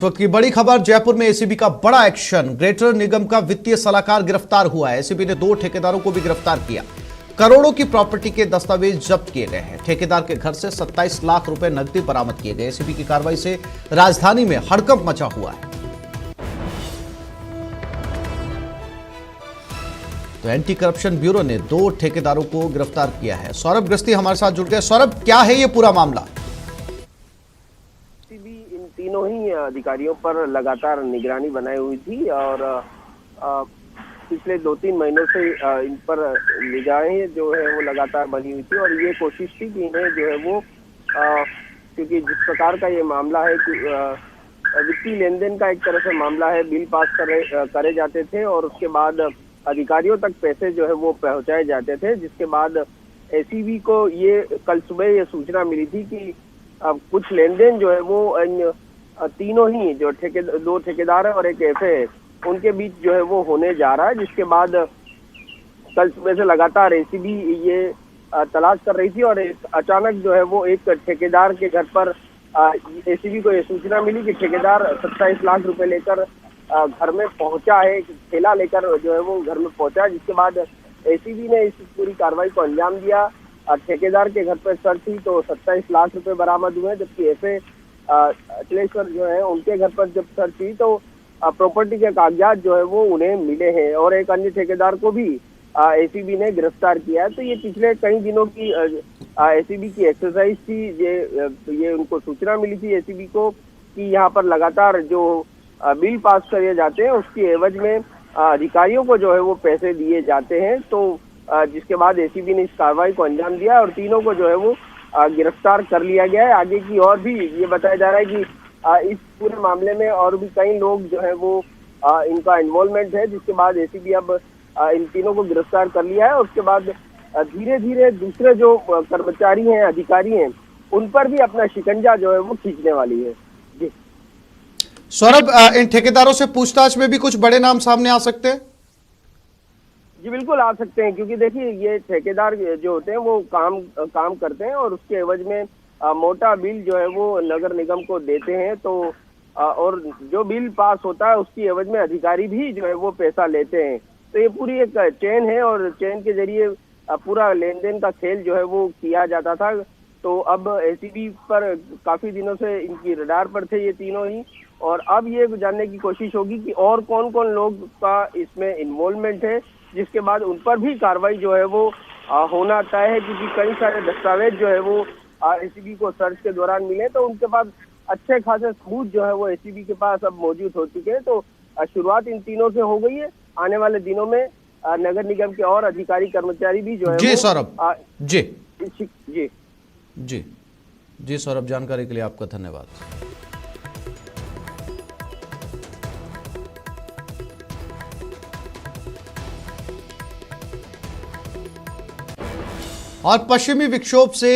वक्त की बड़ी खबर, जयपुर में एसीबी का बड़ा एक्शन। ग्रेटर निगम का वित्तीय सलाहकार गिरफ्तार हुआ है। एसीबी ने 2 ठेकेदारों को भी गिरफ्तार किया। करोड़ों की प्रॉपर्टी के दस्तावेज जब्त किए गए हैं। ठेकेदार के घर से 27 लाख रुपए नकदी बरामद किए गए। एसीबी की कार्रवाई से राजधानी में हड़कंप मचा हुआ है। तो एंटी करप्शन ब्यूरो ने 2 ठेकेदारों को गिरफ्तार किया है। सौरभ गृहस्थी हमारे साथ जुड़ गए। सौरभ, क्या है ये पूरा मामला? इन तीनों ही अधिकारियों पर लगातार निगरानी बनाई हुई थी और पिछले 2-3 महीनों से इन पर निगाहें जो है वो लगातार बनी हुई थी और ये कोशिश थी कि इन्हें जो है वो क्योंकि जिस प्रकार का ये मामला है कि वित्तीय लेन देन का एक तरह से मामला है, बिल पास करे जाते थे और उसके बाद अधिकारियों तक पैसे जो है वो पहुंचाए जाते थे, जिसके बाद एसीबी को ये कल सुबह ये सूचना मिली थी कि अब कुछ लेन देन जो है वो इन तीनों ही जो 2 ठेकेदार है और एक एफए है उनके बीच जो है वो होने जा रहा है, जिसके बाद कल सुबह से लगातार एसीबी ये तलाश कर रही थी और अचानक जो है वो एक ठेकेदार के घर पर एसीबी को ये सूचना मिली कि ठेकेदार 27 लाख रुपए लेकर घर में पहुंचा है। एक थैला लेकर जो है वो घर में पहुंचा, जिसके बाद एसीबी ने इस पूरी कार्रवाई को अंजाम दिया। ठेकेदार के घर पर सर्च हुई तो 27 लाख रुपए बरामद हुए, जबकि एफए अखिलेश्वर जो है उनके घर पर जब सर्च हुई तो प्रॉपर्टी के कागजात जो है वो उन्हें मिले हैं और एक अन्य ठेकेदार को भी एसीबी ने गिरफ्तार किया है। तो ये पिछले कई दिनों की एसीबी की एक्सरसाइज थी। ये उनको सूचना मिली थी एसीबी को कि यहाँ पर लगातार जो बिल पास करे जाते हैं उसकी एवज में अधिकारियों को जो है वो पैसे दिए जाते हैं। तो जिसके बाद एसीबी ने इस कार्रवाई को अंजाम दिया और तीनों को जो है वो गिरफ्तार कर लिया गया है। आगे की और भी ये बताया जा रहा है कि इस पूरे मामले में और भी कई लोग जो है वो इनका इन्वॉल्वमेंट है, जिसके बाद एसीबी अब इन तीनों को गिरफ्तार कर लिया है और उसके बाद धीरे धीरे दूसरे जो कर्मचारी हैं, अधिकारी हैं, उन पर भी अपना शिकंजा जो है वो खींचने वाली है। जी सौरभ, इन ठेकेदारों से पूछताछ में भी कुछ बड़े नाम सामने आ सकते हैं? जी बिल्कुल आ सकते हैं, क्योंकि देखिए ये ठेकेदार जो होते हैं वो काम करते हैं और उसके एवज में मोटा बिल जो है वो नगर निगम को देते हैं। तो और जो बिल पास होता है उसकी एवज में अधिकारी भी जो है वो पैसा लेते हैं। तो ये पूरी एक चेन है और चेन के जरिए पूरा लेन देन का खेल जो है वो किया जाता था। तो अब एसीबी पर काफी दिनों से इनकी रडार पर थे ये तीनों ही, और अब ये जानने की कोशिश होगी कि और कौन कौन लोग का इसमें इन्वॉल्वमेंट है, जिसके बाद उन पर भी कार्रवाई जो है वो होना तय है। क्योंकि कई सारे दस्तावेज जो है वो एसीबी को सर्च के दौरान मिले, तो उनके पास अच्छे खासे सबूत जो है वो एसीबी के पास अब मौजूद हो चुके हैं। तो शुरुआत इन तीनों से हो गई है। आने वाले दिनों में नगर निगम के और अधिकारी कर्मचारी भी जो है जी सौरभ, जी जी जी जी सौरभ, जानकारी के लिए आपका धन्यवाद। और पश्चिमी विक्षोभ से